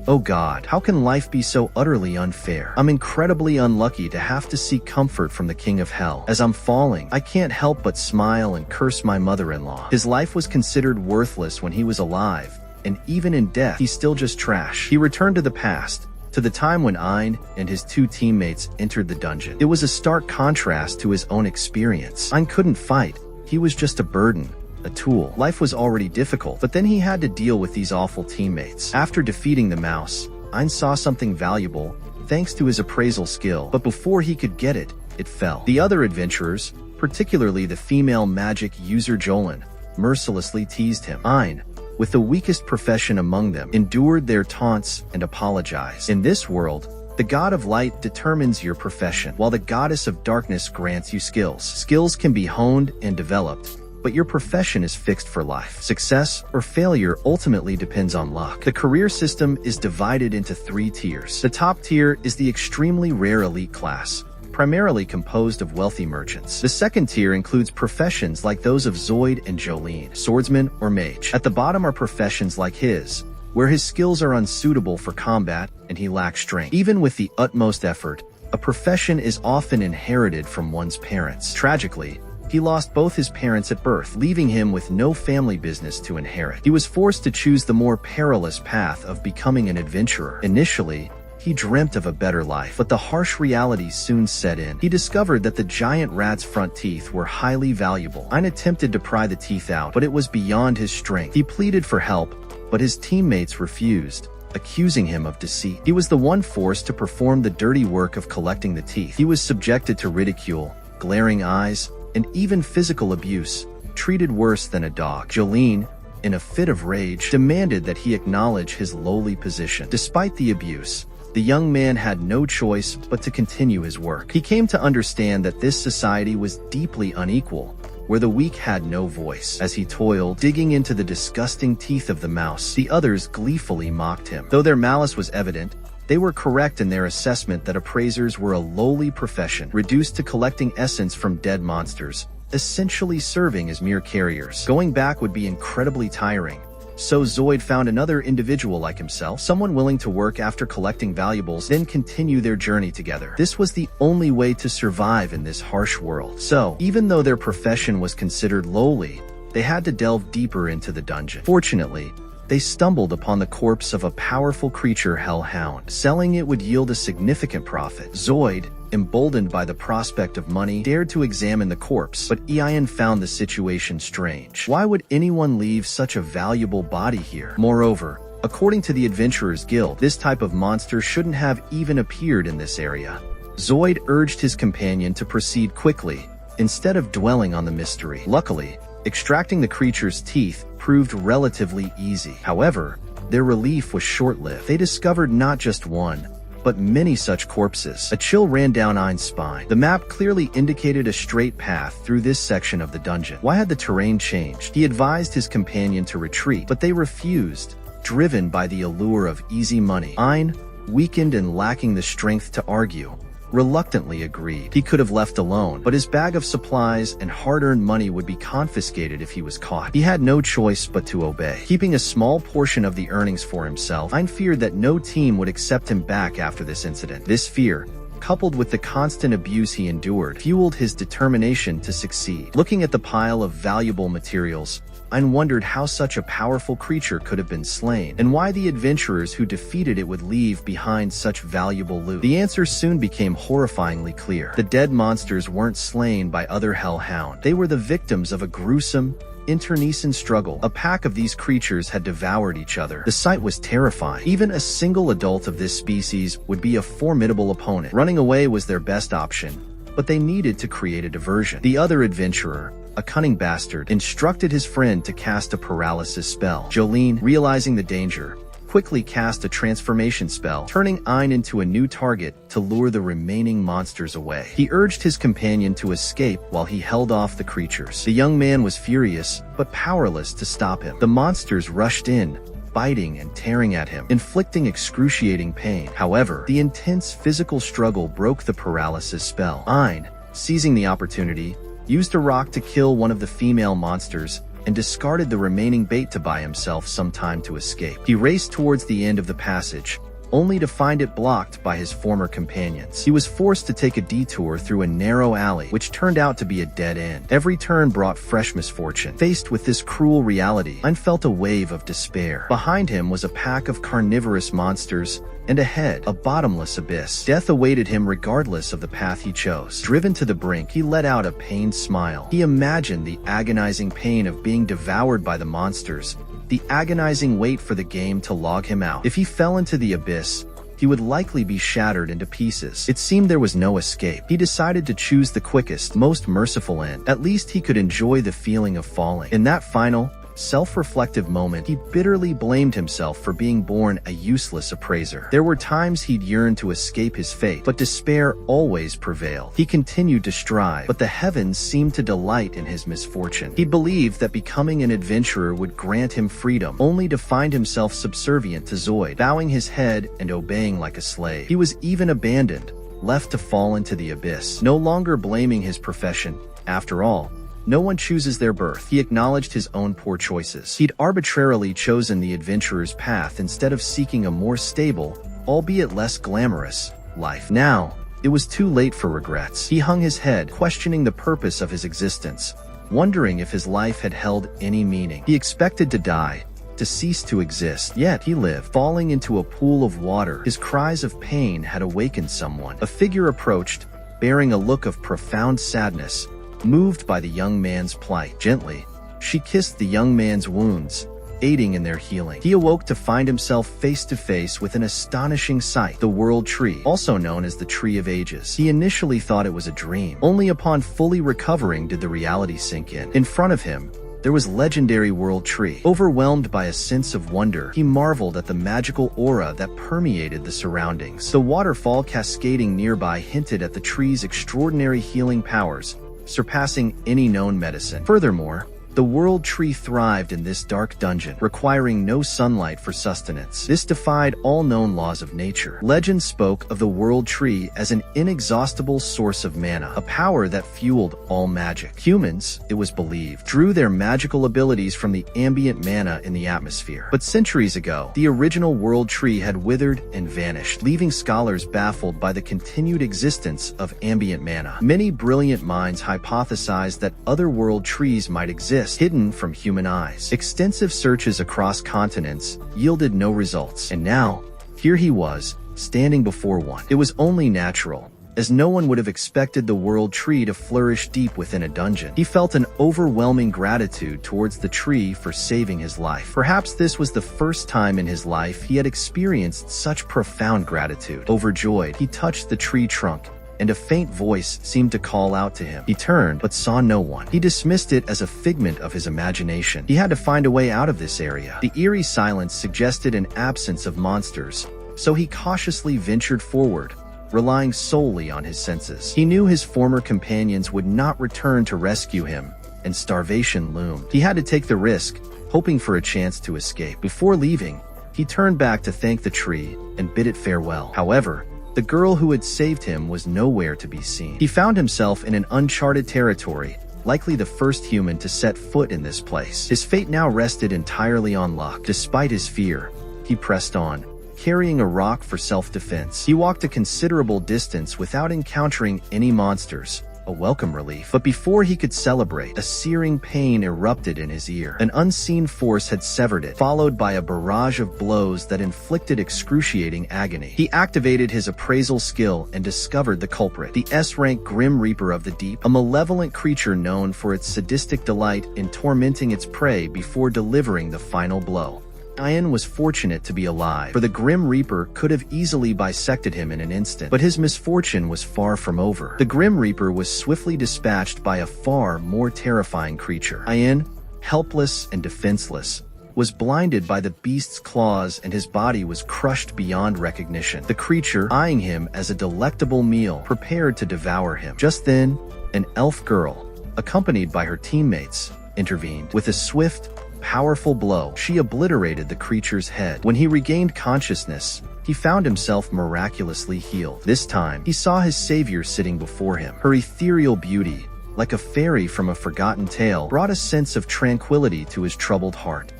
Oh God, how can life be so utterly unfair? I'm incredibly unlucky to have to seek comfort from the King of Hell. As I'm falling, I can't help but smile and curse my mother-in-law. His life was considered worthless when he was alive, and even in death, he's still just trash. He returned to the past, to the time when Ein and his two teammates entered the dungeon. It was a stark contrast to his own experience. Ein couldn't fight. He was just a burden, a tool. Life was already difficult, but then he had to deal with these awful teammates. After defeating the mouse, Ein saw something valuable, thanks to his appraisal skill, but before he could get it, it fell. The other adventurers, particularly the female magic user Jolin, mercilessly teased him. Ein, with the weakest profession among them, endured their taunts and apologized. In this world, the god of light determines your profession, while the goddess of darkness grants you skills. Skills can be honed and developed, but your profession is fixed for life. Success or failure ultimately depends on luck. The career system is divided into 3 tiers. The top tier is the extremely rare elite class, primarily composed of wealthy merchants. The second tier includes professions like those of Zoid and Jolene, swordsman or mage. At the bottom are professions like his, where his skills are unsuitable for combat and he lacks strength. Even with the utmost effort, a profession is often inherited from one's parents. Tragically, he lost both his parents at birth, leaving him with no family business to inherit. He was forced to choose the more perilous path of becoming an adventurer. Initially, he dreamt of a better life, but the harsh reality soon set in. He discovered that the giant rat's front teeth were highly valuable. Ein attempted to pry the teeth out, but it was beyond his strength. He pleaded for help, but his teammates refused, accusing him of deceit. He was the one forced to perform the dirty work of collecting the teeth. He was subjected to ridicule, glaring eyes, and even physical abuse, treated worse than a dog. Jolene, in a fit of rage, demanded that he acknowledge his lowly position. Despite the abuse, the young man had no choice but to continue his work. He came to understand that this society was deeply unequal, where the weak had no voice. As he toiled, digging into the disgusting teeth of the mouse, the others gleefully mocked him. Though their malice was evident, they were correct in their assessment that appraisers were a lowly profession, reduced to collecting essence from dead monsters, essentially serving as mere carriers. Going back would be incredibly tiring, so Zoid found another individual like himself, someone willing to work after collecting valuables, then continue their journey together. This was the only way to survive in this harsh world. So, even though their profession was considered lowly, they had to delve deeper into the dungeon. Fortunately, they stumbled upon the corpse of a powerful creature hellhound. Selling it would yield a significant profit. Zoid, emboldened by the prospect of money, dared to examine the corpse, but Ian found the situation strange. Why would anyone leave such a valuable body here? Moreover, according to the Adventurers Guild, this type of monster shouldn't have even appeared in this area. Zoid urged his companion to proceed quickly, instead of dwelling on the mystery. Luckily, extracting the creature's teeth proved relatively easy. However, their relief was short-lived. They discovered not just one, but many such corpses. A chill ran down Ein's spine. The map clearly indicated a straight path through this section of the dungeon. Why had the terrain changed? He advised his companion to retreat, but they refused, driven by the allure of easy money. Ein, weakened and lacking the strength to argue, reluctantly agreed. He could have left alone, but his bag of supplies and hard-earned money would be confiscated if he was caught. He had no choice but to obey. Keeping a small portion of the earnings for himself, Ein feared that no team would accept him back after this incident. This fear, coupled with the constant abuse he endured, fueled his determination to succeed. Looking at the pile of valuable materials, Ein wondered how such a powerful creature could have been slain, and why the adventurers who defeated it would leave behind such valuable loot. The answer soon became horrifyingly clear. The dead monsters weren't slain by other hellhound. They were the victims of a gruesome, internecine struggle. A pack of these creatures had devoured each other. The sight was terrifying. Even a single adult of this species would be a formidable opponent. Running away was their best option, but they needed to create a diversion. The other adventurer, a cunning bastard, instructed his friend to cast a paralysis spell. Jolene, realizing the danger, quickly cast a transformation spell, turning Ein into a new target to lure the remaining monsters away. He urged his companion to escape while he held off the creatures. The young man was furious, but powerless to stop him. The monsters rushed in, biting and tearing at him, inflicting excruciating pain. However, the intense physical struggle broke the paralysis spell. Ein, seizing the opportunity, used a rock to kill one of the female monsters, and discarded the remaining bait to buy himself some time to escape. He raced towards the end of the passage, only to find it blocked by his former companions. He was forced to take a detour through a narrow alley, which turned out to be a dead end. Every turn brought fresh misfortune. Faced with this cruel reality, Ein felt a wave of despair. Behind him was a pack of carnivorous monsters, and ahead, a bottomless abyss. Death awaited him regardless of the path he chose. Driven to the brink, he let out a pained smile. He imagined the agonizing pain of being devoured by the monsters, the agonizing wait for the game to log him out. If he fell into the abyss, he would likely be shattered into pieces. It seemed there was no escape. He decided to choose the quickest, most merciful end. At least he could enjoy the feeling of falling. In that final, self-reflective moment, he bitterly blamed himself for being born a useless appraiser. There were times he'd yearned to escape his fate, but despair always prevailed. He continued to strive, but the heavens seemed to delight in his misfortune. He believed that becoming an adventurer would grant him freedom, only to find himself subservient to Zoid, bowing his head and obeying like a slave. He was even abandoned, left to fall into the abyss, no longer blaming his profession. After all, no one chooses their birth. He acknowledged his own poor choices. He'd arbitrarily chosen the adventurer's path instead of seeking a more stable, albeit less glamorous, life. Now, it was too late for regrets. He hung his head, questioning the purpose of his existence, wondering if his life had held any meaning. He expected to die, to cease to exist, yet he lived, falling into a pool of water. His cries of pain had awakened someone. A figure approached, bearing a look of profound sadness. Moved by the young man's plight, gently, she kissed the young man's wounds, aiding in their healing. He awoke to find himself face to face with an astonishing sight, the World Tree, also known as the Tree of Ages. He initially thought it was a dream. Only upon fully recovering did the reality sink in. In front of him, there was legendary World Tree. Overwhelmed by a sense of wonder, he marveled at the magical aura that permeated the surroundings. The waterfall cascading nearby hinted at the tree's extraordinary healing powers, surpassing any known medicine. Furthermore, the World Tree thrived in this dark dungeon, requiring no sunlight for sustenance. This defied all known laws of nature. Legend spoke of the World Tree as an inexhaustible source of mana, a power that fueled all magic. Humans, it was believed, drew their magical abilities from the ambient mana in the atmosphere. But centuries ago, the original World Tree had withered and vanished, leaving scholars baffled by the continued existence of ambient mana. Many brilliant minds hypothesized that other World Trees might exist, hidden from human eyes. Extensive searches across continents yielded no results, and now, here he was, standing before one. It was only natural, as no one would have expected the World Tree to flourish deep within a dungeon. He felt an overwhelming gratitude towards the tree for saving his life. Perhaps this was the first time in his life he had experienced such profound gratitude. Overjoyed, he touched the tree trunk, and a faint voice seemed to call out to him. He turned, but saw no one. He dismissed it as a figment of his imagination. He had to find a way out of this area. The eerie silence suggested an absence of monsters, so he cautiously ventured forward, relying solely on his senses. He knew his former companions would not return to rescue him, and starvation loomed. He had to take the risk, hoping for a chance to escape. Before leaving, he turned back to thank the tree and bid it farewell. However, the girl who had saved him was nowhere to be seen. He found himself in an uncharted territory, likely the first human to set foot in this place. His fate now rested entirely on luck. Despite his fear, he pressed on, carrying a rock for self-defense. He walked a considerable distance without encountering any monsters, a welcome relief. But before he could celebrate, a searing pain erupted in his ear. An unseen force had severed it, followed by a barrage of blows that inflicted excruciating agony. He activated his appraisal skill and discovered the culprit, the S-rank Grim Reaper of the Deep, a malevolent creature known for its sadistic delight in tormenting its prey before delivering the final blow. Ein was fortunate to be alive, for the Grim Reaper could have easily bisected him in an instant. But his misfortune was far from over. The Grim Reaper was swiftly dispatched by a far more terrifying creature. Ein, helpless and defenseless, was blinded by the beast's claws and his body was crushed beyond recognition. The creature, eyeing him as a delectable meal, prepared to devour him. Just then, an elf girl, accompanied by her teammates, intervened. With a swift, powerful blow, she obliterated the creature's head. When he regained consciousness, he found himself miraculously healed. This time, he saw his savior sitting before him. Her ethereal beauty, like a fairy from a forgotten tale, brought a sense of tranquility to his troubled heart.